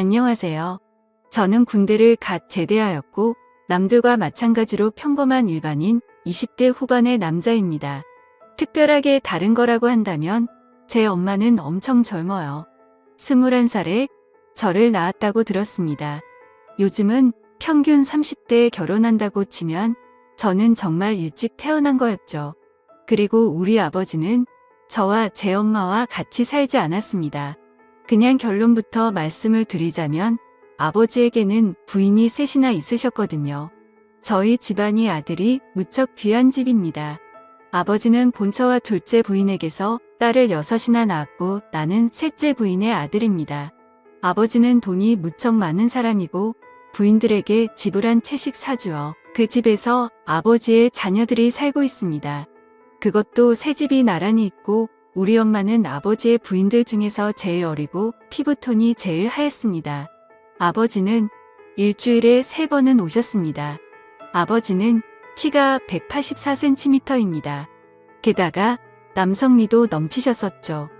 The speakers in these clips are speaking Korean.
안녕하세요. 저는 군대를 갓 제대하였고 남들과 마찬가지로 평범한 일반인 20대 후반의 남자입니다. 특별하게 다른 거라고 한다면 제 엄마는 엄청 젊어요. 21살에 저를 낳았다고 들었습니다. 요즘은 평균 30대에 결혼한다고 치면 저는 정말 일찍 태어난 거였죠. 그리고 우리 아버지는 저와 제 엄마와 같이 살지 않았습니다. 그냥 결론부터 말씀을 드리자면 아버지에게는 부인이 셋이나 있으셨거든요. 저희 집안이 아들이 무척 귀한 집입니다. 아버지는 본처와 둘째 부인에게서 딸을 6이나 낳았고 나는 셋째 부인의 아들입니다. 아버지는 돈이 무척 많은 사람이고 부인들에게 집을 한 채씩 사주어 그 집에서 아버지의 자녀들이 살고 있습니다. 그것도 새 집이 나란히 있고 우리 엄마는 아버지의 부인들 중에서 제일 어리고 피부톤이 제일 하얗습니다. 아버지는 일주일에 3번은 오셨습니다. 아버지는 키가 184cm입니다. 게다가 남성미도 넘치셨었죠.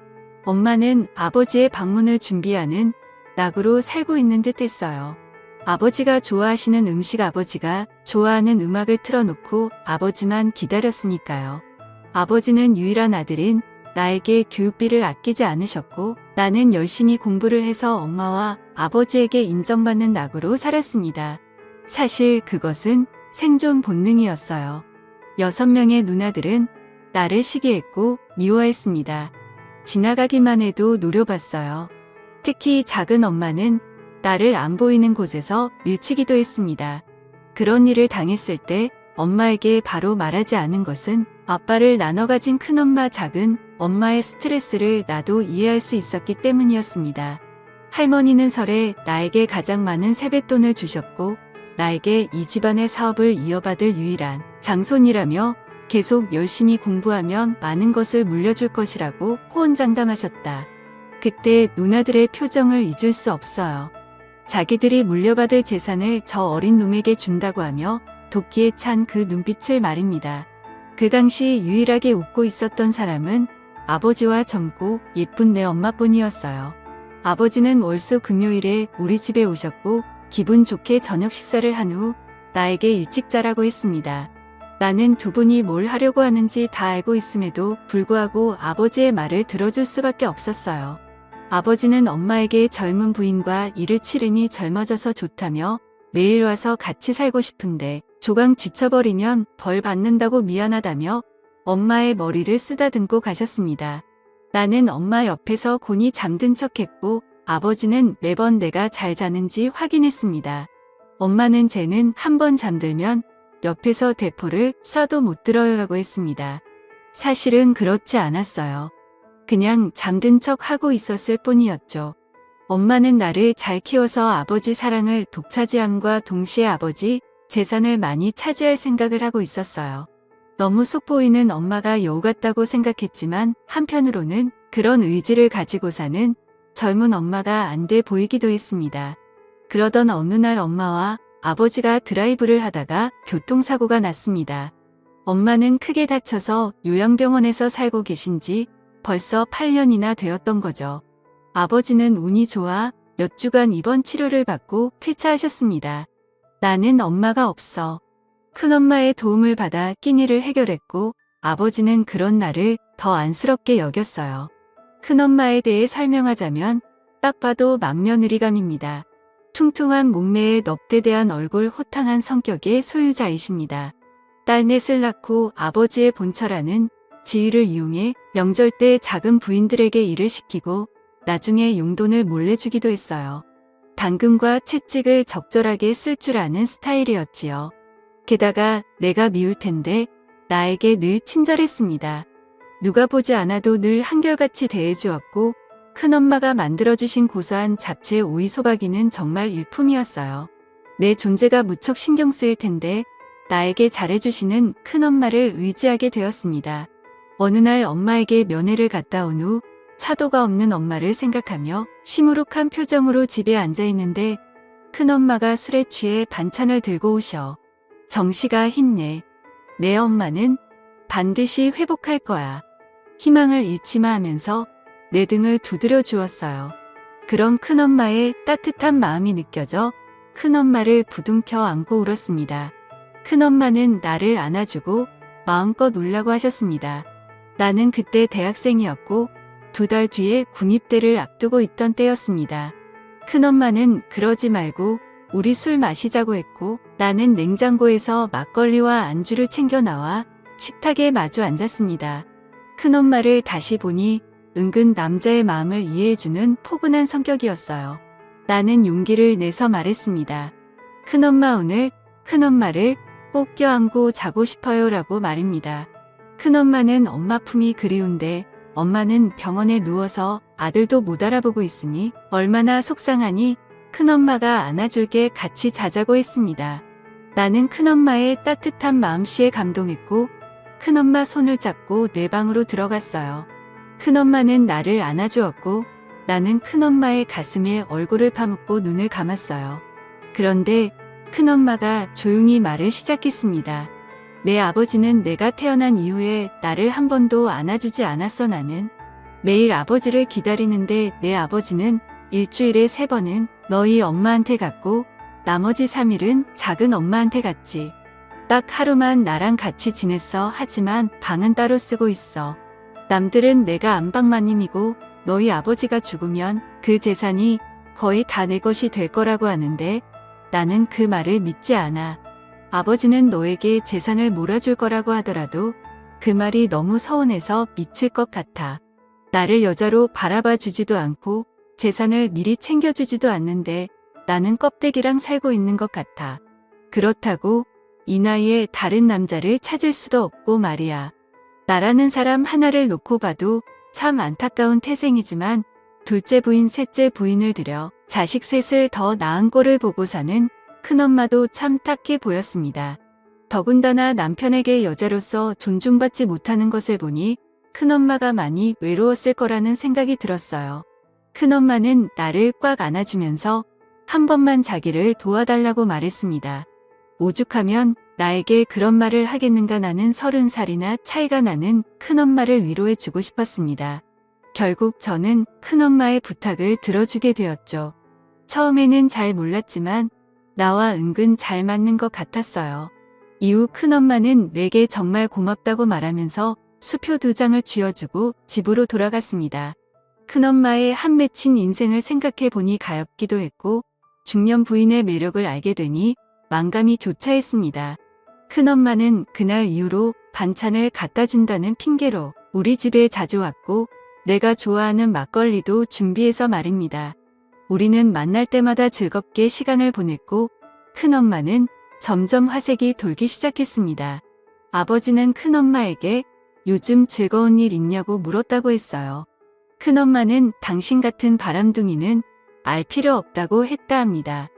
엄마는 아버지의 방문을 준비하는 낙으로 살고 있는 듯 했어요. 아버지가 좋아하시는 음식, 아버지가 좋아하는 음악을 틀어놓고 아버지만 기다렸으니까요. 아버지는 유일한 아들인 나에게 교육비를 아끼지 않으셨고 나는 열심히 공부를 해서 엄마와 아버지에게 인정받는 낙으로 살았습니다. 사실 그것은 생존 본능이었어요. 6명의 누나들은 나를 시기했고 미워했습니다. 지나가기만 해도 노려봤어요. 특히 작은 엄마는 나를 안 보이는 곳에서 밀치기도 했습니다. 그런 일을 당했을 때 엄마에게 바로 말하지 않은 것은 아빠를 나눠 가진 큰엄마, 작은 엄마의 스트레스를 나도 이해할 수 있었기 때문이었습니다. 할머니는 설에 나에게 가장 많은 세뱃돈을 주셨고 나에게 이 집안의 사업을 이어받을 유일한 장손이라며 계속 열심히 공부하면 많은 것을 물려줄 것이라고 호언장담하셨다. 그때 누나들의 표정을 잊을 수 없어요. 자기들이 물려받을 재산을 저 어린 놈에게 준다고 하며 도끼에 찬 그 눈빛을 말입니다. 그 당시 유일하게 웃고 있었던 사람은 아버지와 젊고 예쁜 내 엄마뿐이었어요. 아버지는 월수 금요일에 우리 집에 오셨고 기분 좋게 저녁 식사를 한 후 나에게 일찍 자라고 했습니다. 나는 두 분이 뭘 하려고 하는지 다 알고 있음에도 불구하고 아버지의 말을 들어줄 수밖에 없었어요. 아버지는 엄마에게 젊은 부인과 일을 치르니 젊어져서 좋다며 매일 와서 같이 살고 싶은데 조강 지쳐버리면 벌 받는다고 미안하다며 엄마의 머리를 쓰다듬고 가셨습니다. 나는 엄마 옆에서 곤히 잠든 척했고 아버지는 매번 내가 잘 자는지 확인했습니다. 엄마는 쟤는 한번 잠들면 옆에서 대포를 쏴도 못 들어요라고 했습니다. 사실은 그렇지 않았어요. 그냥 잠든 척 하고 있었을 뿐이었죠. 엄마는 나를 잘 키워서 아버지 사랑을 독차지함과 동시에 아버지 재산을 많이 차지할 생각을 하고 있었어요. 너무 속보이는 엄마가 여우 같다고 생각했지만 한편으로는 그런 의지를 가지고 사는 젊은 엄마가 안 돼 보이기도 했습니다. 그러던 어느 날 엄마와 아버지가 드라이브를 하다가 교통사고가 났습니다. 엄마는 크게 다쳐서 요양병원에서 살고 계신 지 벌써 8년이나 되었던 거죠. 아버지는 운이 좋아 몇 주간 입원 치료를 받고 퇴짜하셨습니다. 나는 엄마가 없어 큰엄마의 도움을 받아 끼니를 해결했고 아버지는 그런 나를 더 안쓰럽게 여겼어요. 큰엄마에 대해 설명하자면 딱 봐도 맏며느리감입니다. 퉁퉁한 몸매에 넙대대한 얼굴, 호탕한 성격의 소유자이십니다. 딸 넷을 낳고 아버지의 본처라는 지위를 이용해 명절 때 작은 부인들에게 일을 시키고 나중에 용돈을 몰래 주기도 했어요. 당근과 채찍을 적절하게 쓸 줄 아는 스타일이었지요. 게다가 내가 미울 텐데 나에게 늘 친절했습니다. 누가 보지 않아도 늘 한결같이 대해주었고 큰엄마가 만들어주신 고소한 잡채 오이 소박이는 정말 일품이었어요. 내 존재가 무척 신경 쓰일 텐데 나에게 잘해주시는 큰엄마를 의지하게 되었습니다. 어느 날 엄마에게 면회를 갔다 온 후 차도가 없는 엄마를 생각하며 시무룩한 표정으로 집에 앉아있는데 큰엄마가 술에 취해 반찬을 들고 오셔. 정시가 힘내. 내 엄마는 반드시 회복할 거야. 희망을 잃지 마 하면서 내 등을 두드려 주었어요. 그런 큰엄마의 따뜻한 마음이 느껴져 큰엄마를 부둥켜 안고 울었습니다. 큰엄마는 나를 안아주고 마음껏 울라고 하셨습니다. 나는 그때 대학생이었고 2달 뒤에 군입대를 앞두고 있던 때였습니다. 큰엄마는 그러지 말고 우리 술 마시자고 했고 나는 냉장고에서 막걸리와 안주를 챙겨 나와 식탁에 마주 앉았습니다. 큰엄마를 다시 보니 은근 남자의 마음을 이해해주는 포근한 성격이었어요. 나는 용기를 내서 말했습니다. 큰엄마 오늘 큰엄마를 꼭 껴안고 자고 싶어요 라고 말입니다. 큰엄마는 엄마 품이 그리운데 엄마는 병원에 누워서 아들도 못 알아보고 있으니 얼마나 속상하니 큰엄마가 안아줄게 같이 자자고 했습니다. 나는 큰엄마의 따뜻한 마음씨에 감동했고 큰엄마 손을 잡고 내 방으로 들어갔어요. 큰엄마는 나를 안아주었고 나는 큰엄마의 가슴에 얼굴을 파묻고 눈을 감았어요. 그런데 큰엄마가 조용히 말을 시작했습니다. 내 아버지는 내가 태어난 이후에 나를 한 번도 안아주지 않았어. 나는 매일 아버지를 기다리는데 내 아버지는 일주일에 3번은 너희 엄마한테 갔고 나머지 3일은 작은 엄마한테 갔지. 딱 하루만 나랑 같이 지냈어. 하지만 방은 따로 쓰고 있어. 남들은 내가 안방마님이고 너희 아버지가 죽으면 그 재산이 거의 다 내 것이 될 거라고 하는데 나는 그 말을 믿지 않아. 아버지는 너에게 재산을 몰아줄 거라고 하더라도 그 말이 너무 서운해서 미칠 것 같아. 나를 여자로 바라봐 주지도 않고 재산을 미리 챙겨주지도 않는데 나는 껍데기랑 살고 있는 것 같아. 그렇다고 이 나이에 다른 남자를 찾을 수도 없고 말이야. 나라는 사람 하나를 놓고 봐도 참 안타까운 태생이지만 둘째 부인, 셋째 부인을 들여 자식 셋을 더 낳은 꼴을 보고 사는 큰엄마도 참 딱해 보였습니다. 더군다나 남편에게 여자로서 존중받지 못하는 것을 보니 큰엄마가 많이 외로웠을 거라는 생각이 들었어요. 큰엄마는 나를 꽉 안아주면서 한 번만 자기를 도와달라고 말했습니다. 오죽하면 나에게 그런 말을 하겠는가. 나는 30살이나 차이가 나는 큰엄마를 위로해주고 싶었습니다. 결국 저는 큰엄마의 부탁을 들어주게 되었죠. 처음에는 잘 몰랐지만 나와 은근 잘 맞는 것 같았어요. 이후 큰엄마는 내게 정말 고맙다고 말하면서 수표 2장을 쥐어주고 집으로 돌아갔습니다. 큰엄마의 한 맺힌 인생을 생각해 보니 가엾기도 했고 중년 부인의 매력을 알게 되니 만감이 교차했습니다. 큰엄마는 그날 이후로 반찬을 갖다 준다는 핑계로 우리 집에 자주 왔고 내가 좋아하는 막걸리도 준비해서 말입니다. 우리는 만날 때마다 즐겁게 시간을 보냈고 큰엄마는 점점 화색이 돌기 시작했습니다. 아버지는 큰엄마에게 요즘 즐거운 일 있냐고 물었다고 했어요. 큰엄마는 당신 같은 바람둥이는 알 필요 없다고 했다 합니다.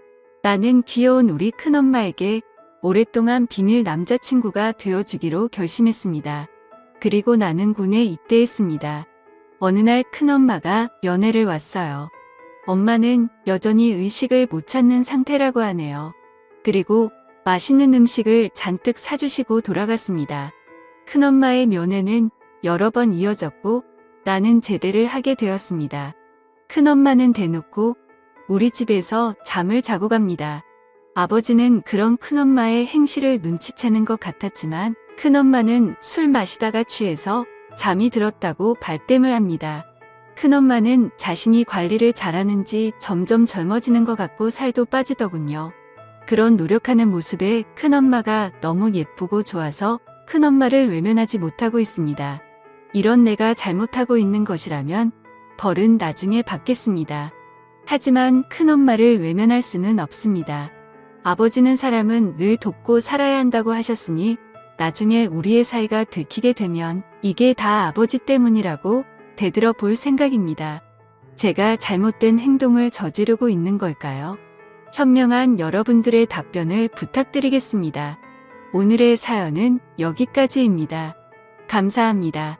나는 귀여운 우리 큰엄마에게 오랫동안 비밀 남자친구가 되어주기로 결심했습니다. 그리고 나는 군에 입대했습니다. 어느 날 큰엄마가 면회를 왔어요. 엄마는 여전히 의식을 못 찾는 상태라고 하네요. 그리고 맛있는 음식을 잔뜩 사주시고 돌아갔습니다. 큰엄마의 면회는 여러 번 이어졌고 나는 제대를 하게 되었습니다. 큰엄마는 대놓고 우리 집에서 잠을 자고 갑니다. 아버지는 그런 큰엄마의 행실을 눈치채는 것 같았지만 큰엄마는 술 마시다가 취해서 잠이 들었다고 발뺌을 합니다. 큰엄마는 자신이 관리를 잘하는지 점점 젊어지는 것 같고 살도 빠지더군요. 그런 노력하는 모습에 큰엄마가 너무 예쁘고 좋아서 큰엄마를 외면하지 못하고 있습니다. 이런 내가 잘못하고 있는 것이라면 벌은 나중에 받겠습니다. 하지만 큰엄마를 외면할 수는 없습니다. 아버지는 사람은 늘 돕고 살아야 한다고 하셨으니 나중에 우리의 사이가 들키게 되면 이게 다 아버지 때문이라고 되들어 볼 생각입니다. 제가 잘못된 행동을 저지르고 있는 걸까요? 현명한 여러분들의 답변을 부탁드리겠습니다. 오늘의 사연은 여기까지입니다. 감사합니다.